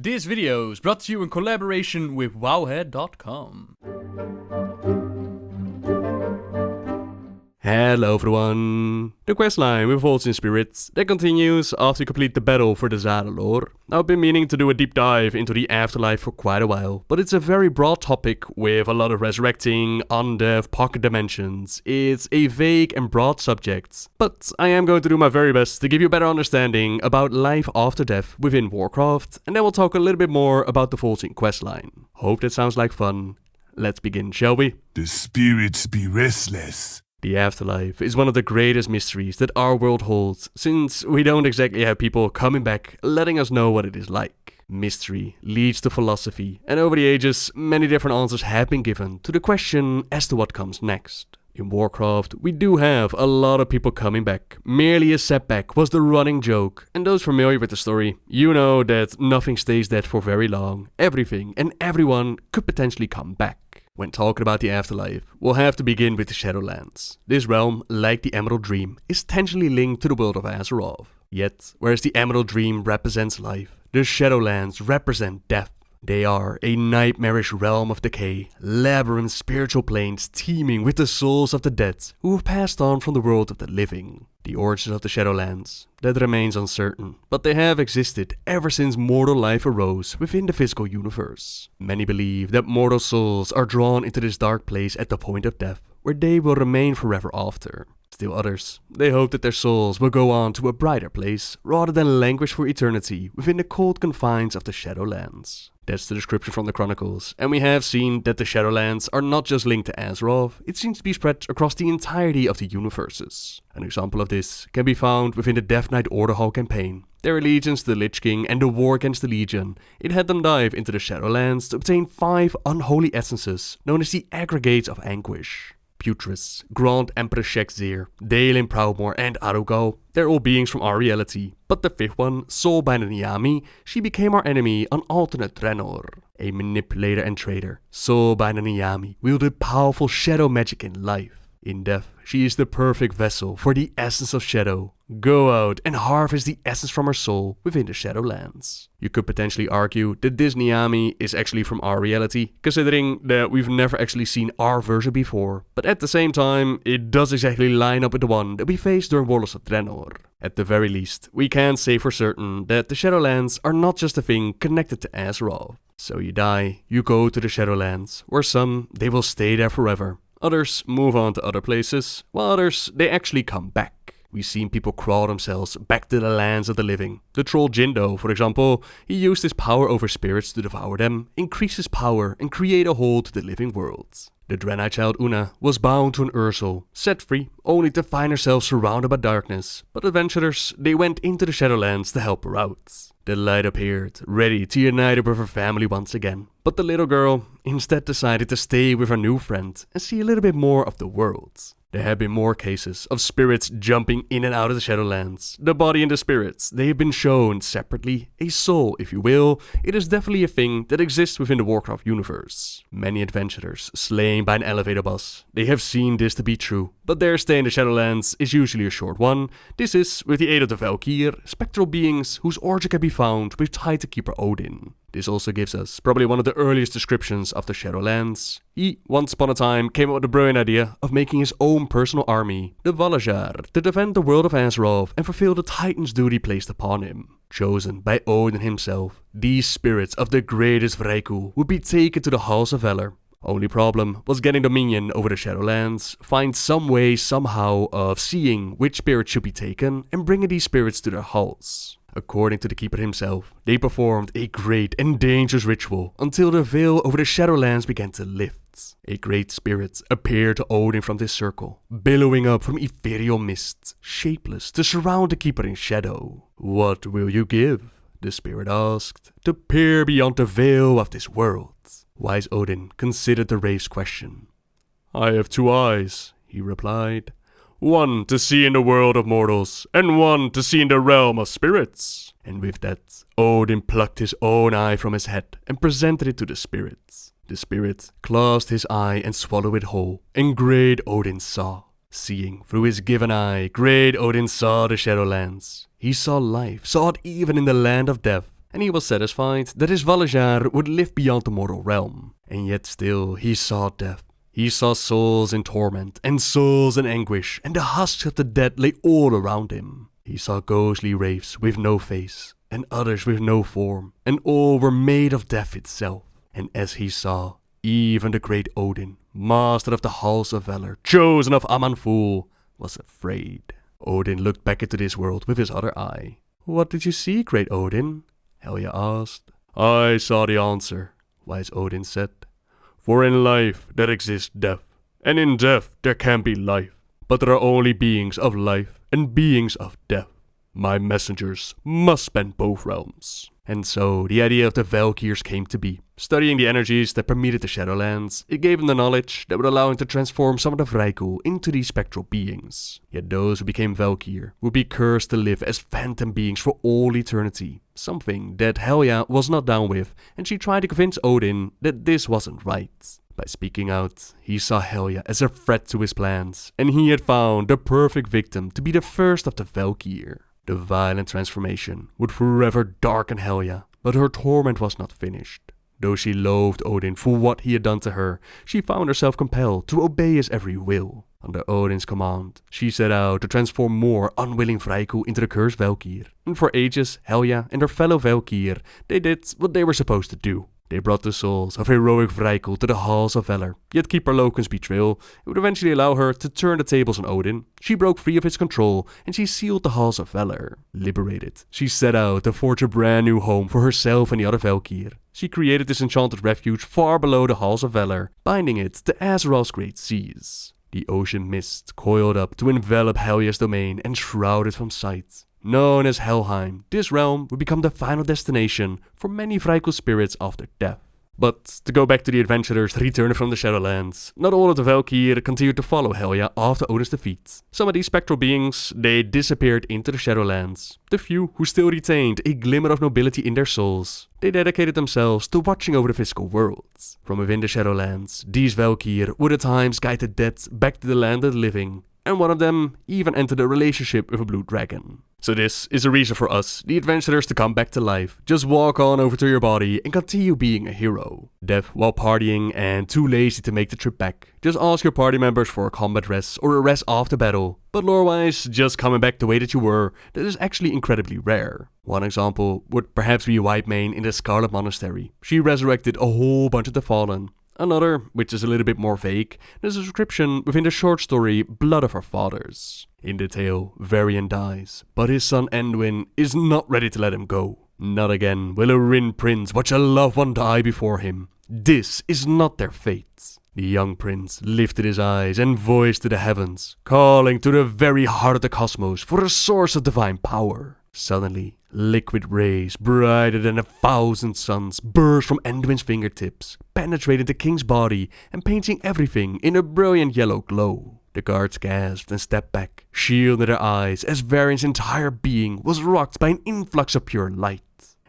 This video is brought to you in collaboration with WoWhead.com. Hello everyone! The questline with Vol'jin spirits that continues after you complete the battle for Dazar'alor. I've been meaning to do a deep dive into the afterlife for quite a while, but it's a very broad topic with a lot of resurrecting, undeath, pocket dimensions. It's a vague and broad subject, but I am going to do my very best to give you a better understanding about life after death within Warcraft, and then we'll talk a little bit more about the Vol'jin questline. Hope that sounds like fun. Let's begin, shall we? The spirits be restless. The afterlife is one of the greatest mysteries that our world holds, since we don't exactly have people coming back letting us know what it is like. Mystery leads to philosophy, and over the ages, many different answers have been given to the question as to what comes next. In Warcraft, we do have a lot of people coming back. Merely a setback was the running joke, and those familiar with the story, you know that nothing stays dead for very long. Everything and everyone could potentially come back. When talking about the afterlife, we'll have to begin with the Shadowlands. This realm, like the Emerald Dream, is tangentially linked to the world of Azeroth. Yet, whereas the Emerald Dream represents life, the Shadowlands represent death. They are a nightmarish realm of decay, labyrinth spiritual planes teeming with the souls of the dead who have passed on from the world of the living. The origins of the Shadowlands, that remains uncertain, but they have existed ever since mortal life arose within the physical universe. Many believe that mortal souls are drawn into this dark place at the point of death, where they will remain forever after. Still others, they hope that their souls will go on to a brighter place, rather than languish for eternity within the cold confines of the Shadowlands. That's the description from the Chronicles, and we have seen that the Shadowlands are not just linked to Azeroth, it seems to be spread across the entirety of the universes. An example of this can be found within the Death Knight Order Hall campaign. Their allegiance to the Lich King and the war against the Legion, it had them dive into the Shadowlands to obtain 5 unholy essences known as the Aggregates of Anguish. Putris, Grand Empress Shek'Zir, Daelin Proudmoore and Arugal, they're all beings from our reality, but the 5th one, Soulbinder Niami, she became our enemy on alternate Draenor. A manipulator and traitor, Soulbinder Niami wielded powerful shadow magic in life. In death, she is the perfect vessel for the essence of shadow. Go out and harvest the essence from her soul within the Shadowlands. You could potentially argue that this Niami is actually from our reality, considering that we've never actually seen our version before, but at the same time, it does exactly line up with the one that we faced during Warlords of Draenor. At the very least, we can say for certain that the Shadowlands are not just a thing connected to Azeroth. So you die, you go to the Shadowlands, where some, they will stay there forever. Others move on to other places, while others, they actually come back. We've seen people crawl themselves back to the lands of the living. The troll Jindo, for example, he used his power over spirits to devour them, increase his power and create a hold to the living world. The Draenei child Una was bound to an Ursul, set free, only to find herself surrounded by darkness, but adventurers, they went into the Shadowlands to help her out. The light appeared, ready to unite her with her family once again, but the little girl instead decided to stay with her new friend and see a little bit more of the world. There have been more cases of spirits jumping in and out of the Shadowlands. The body and the spirits, they have been shown separately. A soul, if you will, it is definitely a thing that exists within the Warcraft universe. Many adventurers slain by an elevator boss, they have seen this to be true, but their stay in the Shadowlands is usually a short one. This is with the aid of the Val'kyr, spectral beings whose origin can be found with Titan Keeper Odyn. This also gives us probably one of the earliest descriptions of the Shadowlands. He, once upon a time, came up with the brilliant idea of making his own personal army, the Vol'jin, to defend the world of Azeroth and fulfill the Titan's duty placed upon him. Chosen by Odyn himself, these spirits of the greatest Vraiku would be taken to the Halls of Valor. Only problem was getting dominion over the Shadowlands, find some way somehow of seeing which spirits should be taken and bringing these spirits to their halls. According to the Keeper himself, they performed a great and dangerous ritual until the veil over the Shadowlands began to lift. A great spirit appeared to Odyn from this circle, billowing up from ethereal mists, shapeless to surround the Keeper in shadow. "What will you give?" the spirit asked, "to peer beyond the veil of this world?" Wise Odyn considered the wraith's question. "I have 2 eyes," he replied. "One to see in the world of mortals, and one to see in the realm of spirits." And with that, Odyn plucked his own eye from his head and presented it to the spirit. The spirit closed his eye and swallowed it whole, and great Odyn saw. Seeing through his given eye, great Odyn saw the Shadowlands. He saw life, saw it even in the land of death. and he was satisfied that his Val'kyr would live beyond the mortal realm. And yet still he saw death. He saw souls in torment and souls in anguish, and the husks of the dead lay all around him. He saw ghostly wraiths with no face, and others with no form, and all were made of death itself. And as he saw, even the great Odyn, master of the halls of valor, chosen of Aman'Ful, was afraid. Odyn looked back into this world with his other eye. "What did you see, great Odyn?" Helya asked. "I saw the answer," wise Odyn said. "For in life there exists death, and in death there can be life. But there are only beings of life and beings of death. My messengers must span both realms." And so the idea of the Val'kyrs came to be. Studying the energies that permeated the Shadowlands, it gave him the knowledge that would allow him to transform some of the Vrykul into these spectral beings. Yet those who became Val'kyr would be cursed to live as phantom beings for all eternity, something that Helya was not down with, and she tried to convince Odyn that this wasn't right. By speaking out, he saw Helya as a threat to his plans, and he had found the perfect victim to be the first of the Val'kyr. The violent transformation would forever darken Helya, but her torment was not finished. Though she loathed Odyn for what he had done to her, she found herself compelled to obey his every will. Under Odyn's command, she set out to transform more unwilling Vrykul into the cursed Val'kyr. And for ages, Helya and her fellow Val'kyr, they did what they were supposed to do. They brought the souls of heroic Vrykul to the halls of valor, yet Keeper Loken's betrayal would eventually allow her to turn the tables on Odyn. She broke free of his control, and she sealed the halls of valor. Liberated, she set out to forge a brand new home for herself and the other Val'kyr. She created this enchanted refuge far below the halls of valor, binding it to Azeroth's great seas. The ocean mist coiled up to envelop Helya's domain and shroud it from sight. Known as Helheim, this realm would become the final destination for many Vrykul spirits after death. But to go back to the adventurers returning from the Shadowlands, not all of the Val'kyr continued to follow Helya after Odyn's defeat. Some of these spectral beings, they disappeared into the Shadowlands. The few who still retained a glimmer of nobility in their souls, they dedicated themselves to watching over the physical worlds. From within the Shadowlands, these Val'kyr would at times guide the dead back to the land of the living, and one of them even entered a relationship with a blue dragon. So this is a reason for us, the adventurers, to come back to life. Just walk on over to your body and continue being a hero. Deaf while partying and too lazy to make the trip back. Just ask your party members for a combat rest or a rest after battle. But lore-wise, just coming back the way that you were, that is actually incredibly rare. One example would perhaps be Whitemane in the Scarlet Monastery. She resurrected a whole bunch of the Fallen. Another, which is a little bit more vague, is a description within the short story Blood of Our Fathers. In the tale, Varian dies, but his son Anduin is not ready to let him go. Not again will a Rin prince watch a loved one die before him. This is not their fate. The young prince lifted his eyes and voiced to the heavens, calling to the very heart of the cosmos for a source of divine power. Suddenly, liquid rays brighter than 1,000 suns burst from Anduin's fingertips, penetrating the king's body and painting everything in a brilliant yellow glow. The guards gasped and stepped back, shielding their eyes as Varian's entire being was rocked by an influx of pure light.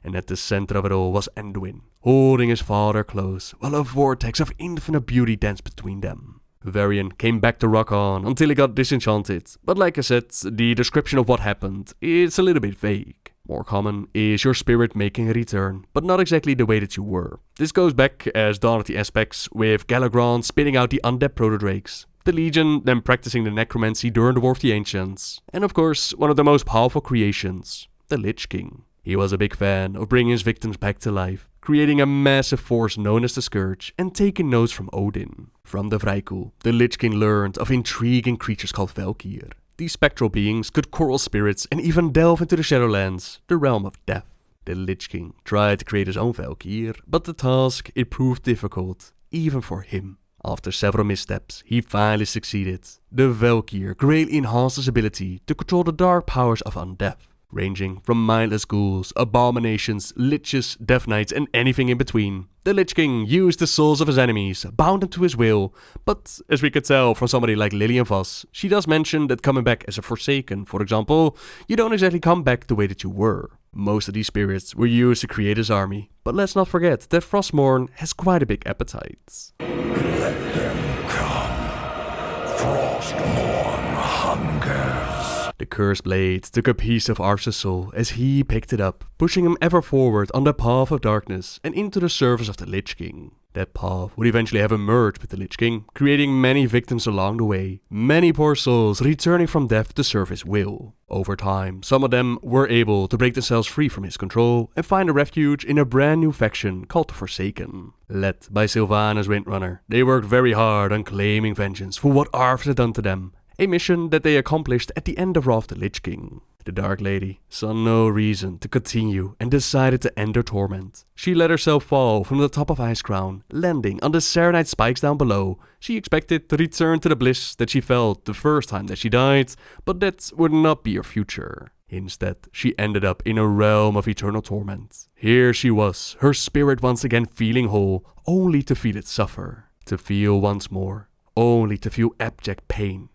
And at the center of it all was Anduin, holding his father close, while a vortex of infinite beauty danced between them. Varian came back to rock on until he got disenchanted, but like I said, the description of what happened is a little bit vague. More common is your spirit making a return, but not exactly the way that you were. This goes back as Dawn of the Aspects, with Galagron spitting out the undead protodrakes, the Legion then practicing the necromancy during the War of the Ancients, and of course one of the most powerful creations, the Lich King. He was a big fan of bringing his victims back to life, creating a massive force known as the Scourge, and taking notes from Odyn. From the Vrykul, the Lich King learned of intriguing creatures called Val'kyr. These spectral beings could coral spirits and even delve into the Shadowlands, the realm of death. The Lich King tried to create his own Val'kyr, but the task, it proved difficult, even for him. After several missteps, he finally succeeded. The Val'kyr greatly enhanced his ability to control the dark powers of undeath, ranging from mindless ghouls, abominations, liches, death knights, and anything in between. The Lich King used the souls of his enemies, bound them to his will, but as we could tell from somebody like Lillian Voss, she does mention that coming back as a Forsaken, for example, you don't exactly come back the way that you were. Most of these spirits were used to create his army, but let's not forget that Frostmourne has quite a big appetite. Let them come. Frostmourne hungers. The cursed blade took a piece of Arce's soul as he picked it up, pushing him ever forward on the path of darkness and into the service of the Lich King. That path would eventually have emerged with the Lich King, creating many victims along the way, many poor souls returning from death to serve his will. Over time, some of them were able to break themselves free from his control and find a refuge in a brand new faction called the Forsaken. Led by Sylvanas Windrunner, they worked very hard on claiming vengeance for what Arthas had done to them, a mission that they accomplished at the end of Wrath of the Lich King. The Dark Lady saw no reason to continue and decided to end her torment. She let herself fall from the top of Icecrown, landing on the Saronite spikes down below. She expected to return to the bliss that she felt the first time that she died, but that would not be her future. Instead, she ended up in a realm of eternal torment. Here she was, her spirit once again feeling whole, only to feel it suffer. To feel once more, only to feel abject pain,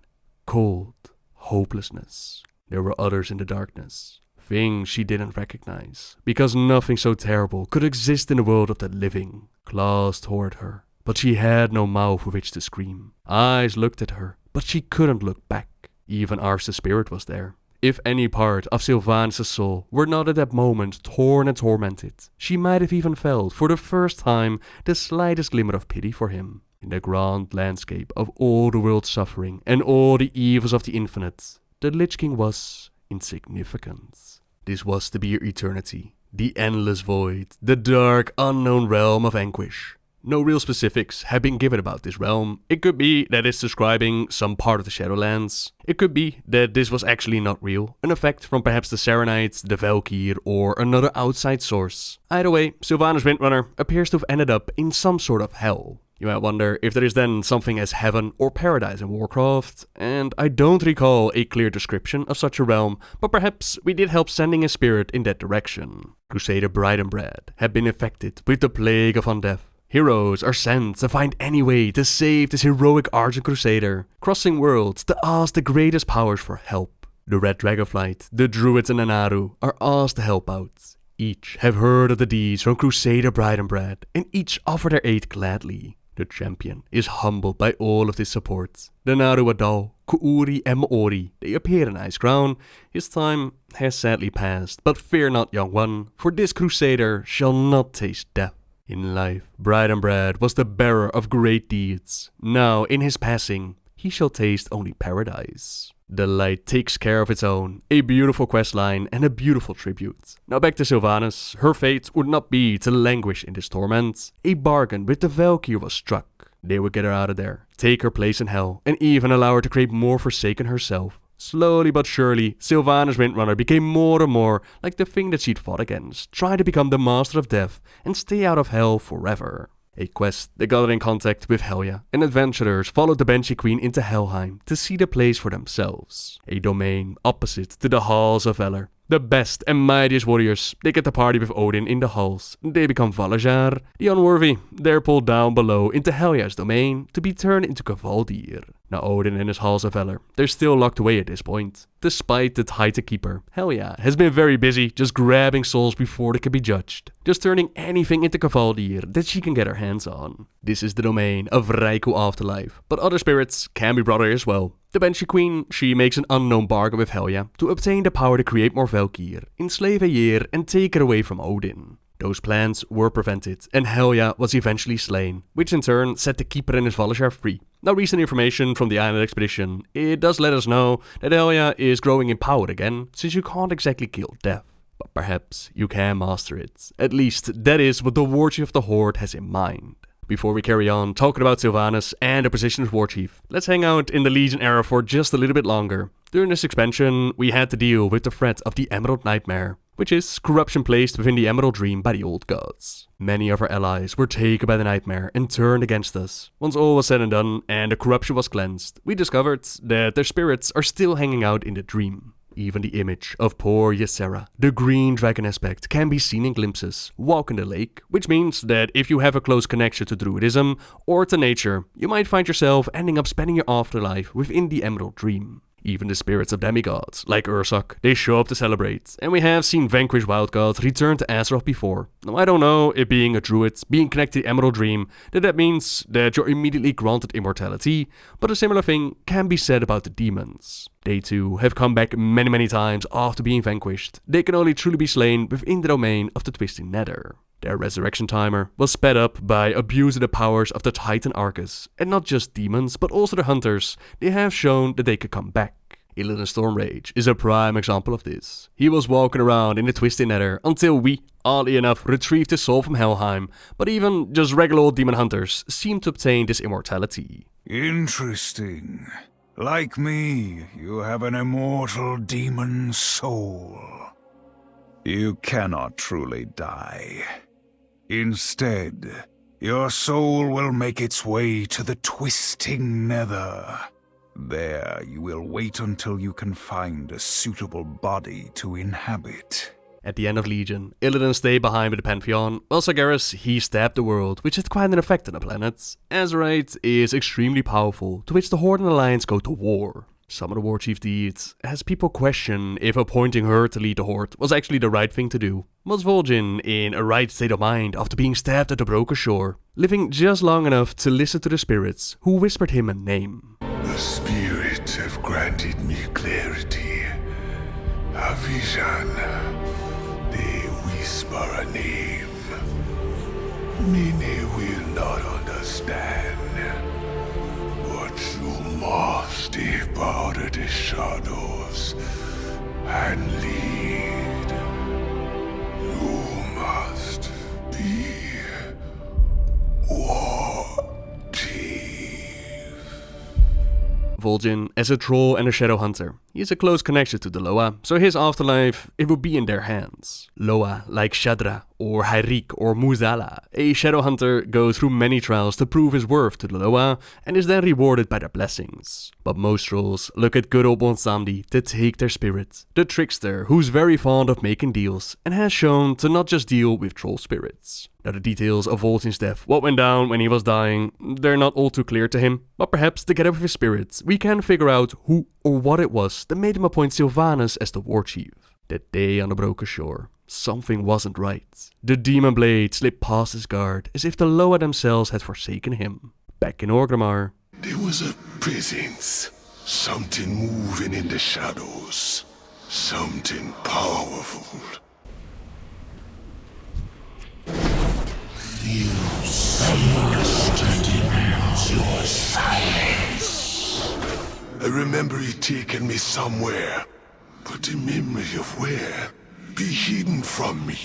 cold, hopelessness. There were others in the darkness, things she didn't recognize, because nothing so terrible could exist in the world of the living. Claws tore at her, but she had no mouth with which to scream. Eyes looked at her, but she couldn't look back. Even Arce's spirit was there. If any part of Sylvanas' soul were not at that moment torn and tormented, she might have even felt, for the first time, the slightest glimmer of pity for him. In the grand landscape of all the world's suffering and all the evils of the infinite, the Lich King was insignificant. This was to be her eternity, the endless void, the dark, unknown realm of anguish. No real specifics have been given about this realm. It could be that it's describing some part of the Shadowlands. It could be that this was actually not real, an effect from perhaps the Saronites, the Val'kyr, or another outside source. Either way, Sylvanas Windrunner appears to have ended up in some sort of hell. You might wonder if there is then something as heaven or paradise in Warcraft, and I don't recall a clear description of such a realm, but perhaps we did help sending a spirit in that direction. Crusader Bridenbred had been infected with the plague of undeath. Heroes are sent to find any way to save this heroic Argent Crusader, crossing worlds to ask the greatest powers for help. The Red Dragonflight, the Druids and the Naru are asked to help out. Each have heard of the deeds from Crusader Bridenbred, and each offer their aid gladly. The champion is humbled by all of this support. The Naru Adal, Ku'uri and Maori, they appear in Icecrown. His time has sadly passed, but fear not, young one, for this crusader shall not taste death. In life, Bridenbred was the bearer of great deeds. Now, in his passing, he shall taste only paradise. The light takes care of its own, a beautiful questline and a beautiful tribute. Now back to Sylvanas, her fate would not be to languish in this torment. A bargain with the Val'kyr was struck. They would get her out of there, take her place in hell, and even allow her to create more Forsaken herself. Slowly but surely, Sylvanas Windrunner became more and more like the thing that she'd fought against, trying to become the master of death and stay out of hell forever. A quest that got her in contact with Helya, and adventurers followed the Banshee Queen into Helheim to see the place for themselves. A domain opposite to the halls of Valor. The best and mightiest warriors, they get to party with Odyn in the halls. They become Vol'jin. The unworthy, they're pulled down below into Helya's domain to be turned into Kvaldir. Now Odyn and his halls of Valor, they're still locked away at this point. Despite the tide to keep her, Helya has been very busy just grabbing souls before they can be judged. Just turning anything into Kvaldir that she can get her hands on. This is the domain of Raikou Afterlife, but other spirits can be brought here as well. The Banshee Queen, she makes an unknown bargain with Helya to obtain the power to create more Val'kyr, enslave a year and take it away from Odyn. Those plans were prevented, and Helya was eventually slain, which in turn set the Keeper and his Vol'jin free. Now recent information from the island expedition, it does let us know that Helya is growing in power again, since you can't exactly kill death. But perhaps you can master it. At least that is what the Warchief of the Horde has in mind. Before we carry on talking about Sylvanas and the position of Warchief, let's hang out in the Legion era for just a little bit longer. During this expansion, we had to deal with the threat of the Emerald Nightmare, which is corruption placed within the Emerald Dream by the old gods. Many of our allies were taken by the nightmare and turned against us. Once all was said and done and the corruption was cleansed, we discovered that their spirits are still hanging out in the dream. Even the image of poor Ysera, the green dragon aspect, can be seen in glimpses, walk in the lake, which means that if you have a close connection to druidism or to nature, you might find yourself ending up spending your afterlife within the Emerald Dream. Even the spirits of demigods, like Ursoc, they show up to celebrate, and we have seen vanquished wild gods return to Azeroth before. Now I don't know if being a druid, being connected to Emerald Dream, that means that you're immediately granted immortality, but a similar thing can be said about the demons. They too have come back many times after being vanquished. They can only truly be slain within the domain of the Twisting Nether. Their resurrection timer was sped up by abusing the powers of the Titan Arcus, and not just demons but also the hunters. They have shown that they could come back. Illidan's Stormrage is a prime example of this. He was walking around in the Twisted Nether until we, oddly enough, retrieved his soul from Helheim, but even just regular old demon hunters seem to obtain this immortality. Interesting. Like me, you have an immortal demon soul. You cannot truly die. Instead, your soul will make its way to the Twisting Nether. There, you will wait until you can find a suitable body to inhabit. At the end of Legion, Illidan stayed behind with the Pantheon, while Sargeras, he stabbed the world, which had quite an effect on the planet. Azeroth is extremely powerful, to which the Horde and Alliance go to war. Some of the war chief did, as people question if appointing her to lead the Horde was actually the right thing to do. Was Vol'jin in a right state of mind after being stabbed at the Broken Shore, living just long enough to listen to the spirits who whispered him a name? The spirits have granted me clarity, a vision. They whisper a name. Many will not understand, but you must step out of the shadows and lead. You must be war chief. Vol'jin as a troll and a shadow hunter. He is a close connection to the Loa, so his afterlife, it would be in their hands. Loa, like Shadra, or Hyrik, or Muzala, a shadow hunter goes through many trials to prove his worth to the Loa, and is then rewarded by their blessings. But most trolls look at good old Bonsandi to take their spirit, the trickster who's very fond of making deals, and has shown to not just deal with troll spirits. Now the details of Vol'jin's death, what went down when he was dying, they're not all too clear to him, but perhaps together with his spirits, we can figure out who or what it was that made him appoint Sylvanas as the war chief. That day on the Broken Shore, something wasn't right. The demon blade slipped past his guard as if the Loa themselves had forsaken him. Back in Orgrimmar, There was a presence, something moving in the shadows, something powerful. You must demand your silence. I remember it taking me somewhere, but the memory of where be hidden from me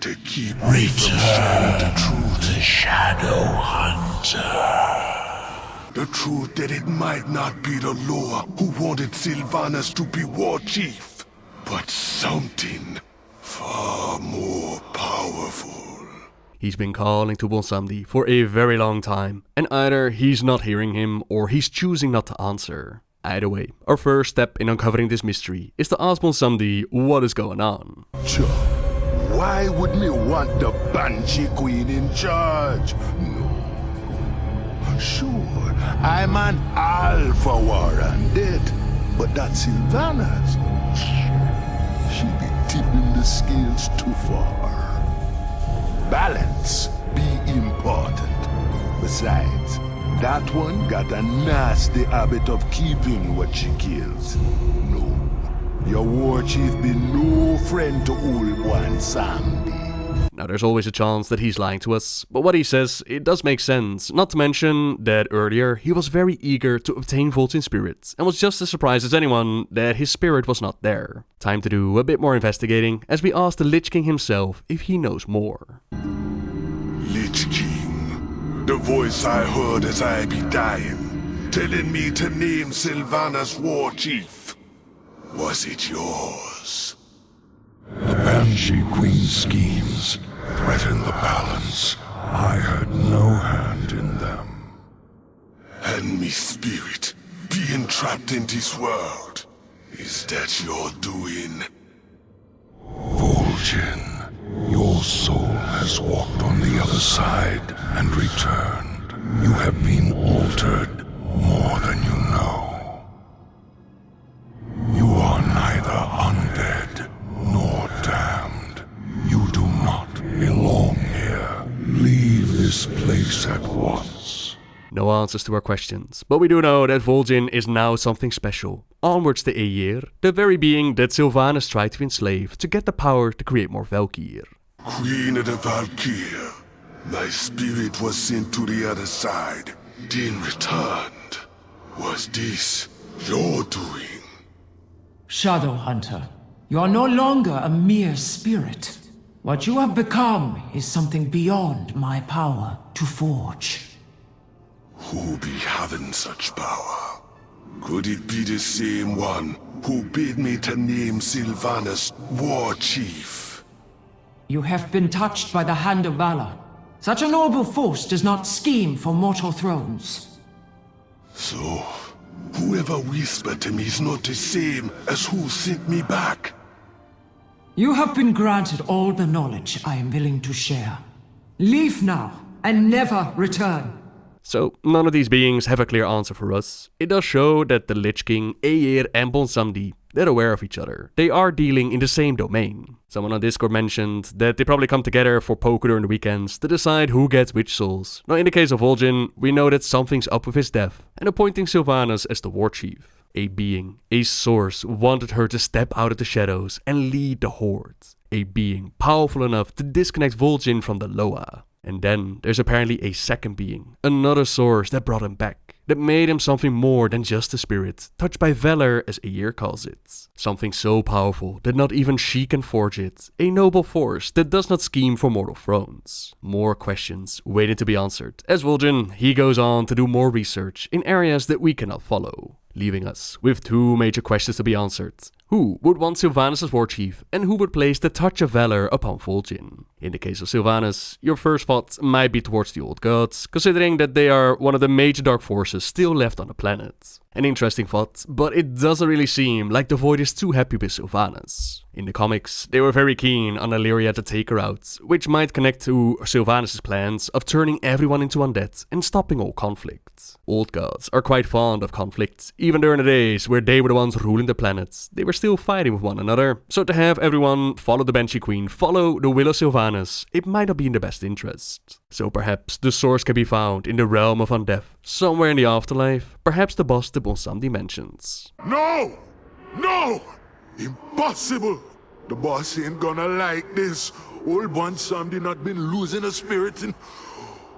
to keep me from sharing the truth. The Shadow Hunter. The truth that it might not be the Loa who wanted Sylvanas to be war chief, but something far more powerful. he's been calling to Bonsandi for a very long time, and either he's not hearing him or he's choosing not to answer. Either way, our first step in uncovering this mystery is to ask Bonsandi what is going on. Sure. Why would me want the Banshee Queen in charge? No. Sure, I'm an Alpha Warren dead, but that's Sylvanas. She be tipping the scales too far. Balance be important. Besides, that one got a nasty habit of keeping what she kills. No, your war chief be no friend to old one Sandy. Now there's always a chance that he's lying to us, but what he says, it does make sense, not to mention that earlier he was very eager to obtain Vol'jin's spirit, and was just as surprised as anyone that his spirit was not there. Time to do a bit more investigating, as we ask the Lich King himself if he knows more. Lich King, the voice I heard as I be dying, telling me to name Sylvanas war chief. Was it yours? The Banshee Queen's schemes threaten the balance. I had no hand in them. And me spirit being trapped in this world. Is that your doing? Vol'jin, your soul has walked on the other side and returned. You have been altered more than you know. this place at once. No answers to our questions, but we do know that Vol'jin is now something special. Onwards to Aegir, the very being that Sylvanas tried to enslave to get the power to create more Val'kyr. Queen of the Val'kyr, my spirit was sent to the other side, then returned. Was this your doing? Shadowhunter, you are no longer a mere spirit. What you have become is something beyond my power to forge. Who be having such power? Could it be the same one who bid me to name Sylvanas war chief? You have been touched by the hand of valor. Such a noble force does not scheme for mortal thrones. So, whoever whispered to me is not the same as who sent me back. You have been granted all the knowledge I am willing to share. Leave now, and never return. So, none of these beings have a clear answer for us. It does show that the Lich King, Aegir and Bonsamdi, they're aware of each other. They are dealing in the same domain. Someone on Discord mentioned that they probably come together for poker during the weekends to decide who gets which souls. Now in the case of Vol'jin, we know that something's up with his death, and appointing Sylvanas as the war chief. A being, a source, wanted her to step out of the shadows and lead the horde. A being powerful enough to disconnect Vol'jin from the Loa. And then there's apparently a second being, another source that brought him back, that made him something more than just a spirit, touched by valor as Aegir calls it. Something so powerful that not even she can forge it, a noble force that does not scheme for mortal thrones. More questions waiting to be answered, as Vol'jin, he goes on to do more research in areas that we cannot follow, leaving us with two major questions to be answered. Who would want Sylvanas as war chief, and who would place the touch of valor upon Vol'jin? In the case of Sylvanas, your first thought might be towards the old gods, considering that they are one of the major dark forces still left on the planet. An interesting thought, but it doesn't really seem like the Void is too happy with Sylvanas. In the comics, they were very keen on Illyria to take her out, which might connect to Sylvanas' plans of turning everyone into undead and stopping all conflict. Old gods are quite fond of conflict, even during the days where they were the ones ruling the planet. They were still fighting with one another, so to have everyone follow the Banshee Queen, follow the will of Sylvanas, it might not be in the best interest. So perhaps the source can be found in the realm of undeath, somewhere in the afterlife, perhaps the boss the Bonsamdi mentions. No! No! Impossible! The boss ain't gonna like this. Old Bonsamdi not been losing a spirit and...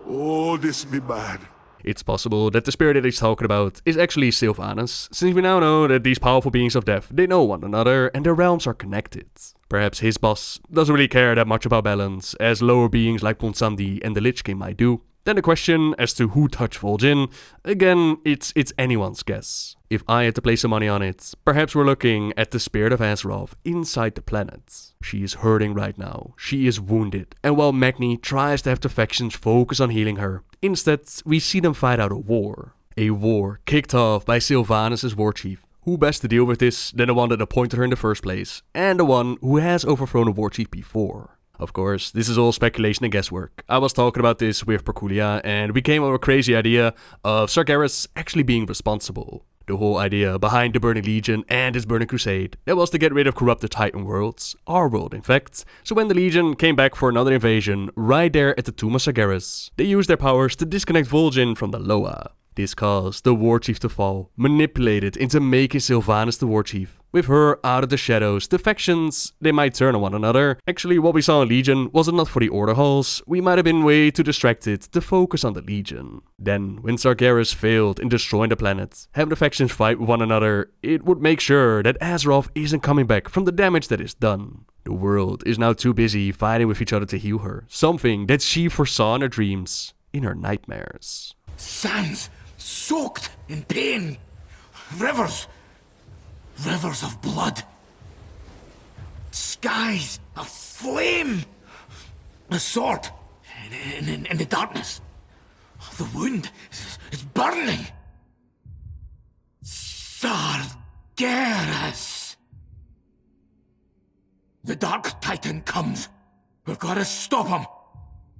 Oh, this be bad. It's possible that the spirit that he's talking about is actually Sylvanas, since we now know that these powerful beings of death, they know one another and their realms are connected. Perhaps his boss doesn't really care that much about balance, as lower beings like Bonsamdi and the Lich King might do. Then the question as to who touched Vol'jin, again, it's anyone's guess. If I had to place some money on it, perhaps we're looking at the spirit of Azeroth inside the planet. She is hurting right now, she is wounded, and while Magni tries to have the factions focus on healing her, instead we see them fight out a war. A war kicked off by Sylvanas' war chief. Who best to deal with this than the one that appointed her in the first place, and the one who has overthrown a war chief before. Of course, this is all speculation and guesswork. I was talking about this with Perculia, and we came up with a crazy idea of Sargeras actually being responsible. The whole idea behind the Burning Legion and its Burning Crusade, that was to get rid of corrupted Titan worlds, our world in fact. So when the Legion came back for another invasion, right there at the tomb of Sargeras, they used their powers to disconnect Vol'jin from the Loa. This caused the war chief to fall, manipulated into making Sylvanas the war chief. With her out of the shadows, the factions, they might turn on one another. Actually, what we saw in Legion wasn't not for the Order Halls. We might have been way too distracted to focus on the Legion. Then, when Sargeras failed in destroying the planet, having the factions fight with one another, it would make sure that Azeroth isn't coming back from the damage that is done. The world is now too busy fighting with each other to heal her, something that she foresaw in her dreams, in her nightmares. Sands soaked in pain, rivers of blood, skies of flame, the sword in the darkness, the wound is burning. Sargeras. The Dark Titan comes. We've got to stop him.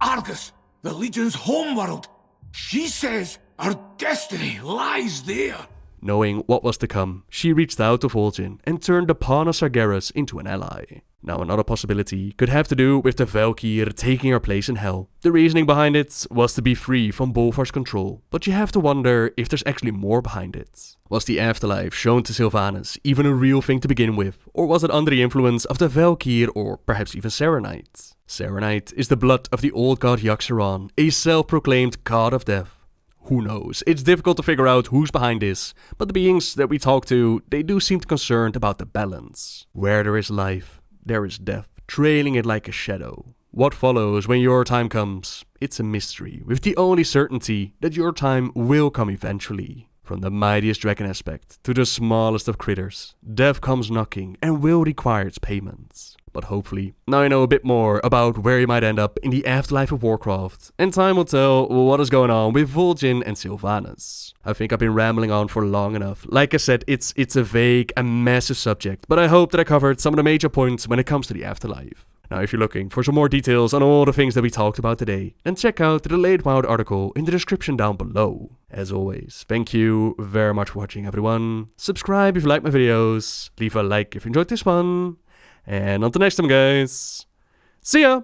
Argus, the Legion's homeworld. She says our destiny lies there. Knowing what was to come, she reached out to Vol'jin and turned the pawn of Sargeras into an ally. Now another possibility could have to do with the Val'kyr taking her place in Hell. The reasoning behind it was to be free from Bolvar's control, but you have to wonder if there's actually more behind it. Was the afterlife shown to Sylvanas even a real thing to begin with, or was it under the influence of the Val'kyr or perhaps even Serenite? Serenite is the blood of the old god Yogg-saron, a self-proclaimed god of death. Who knows? It's difficult to figure out who's behind this, but the beings that we talk to, they do seem concerned about the balance. Where there is life, there is death, trailing it like a shadow. What follows when your time comes? It's a mystery, with the only certainty that your time will come eventually. From the mightiest dragon aspect to the smallest of critters, death comes knocking and will require its payments. But hopefully, now I know a bit more about where you might end up in the afterlife of Warcraft, and time will tell what is going on with Vol'jin and Sylvanas. I think I've been rambling on for long enough. Like I said, it's a vague and massive subject, but I hope that I covered some of the major points when it comes to the afterlife. Now if you're looking for some more details on all the things that we talked about today, then check out the Late Wild article in the description down below. As always, thank you very much for watching everyone. Subscribe if you like my videos, leave a like if you enjoyed this one, and until next time guys, see ya!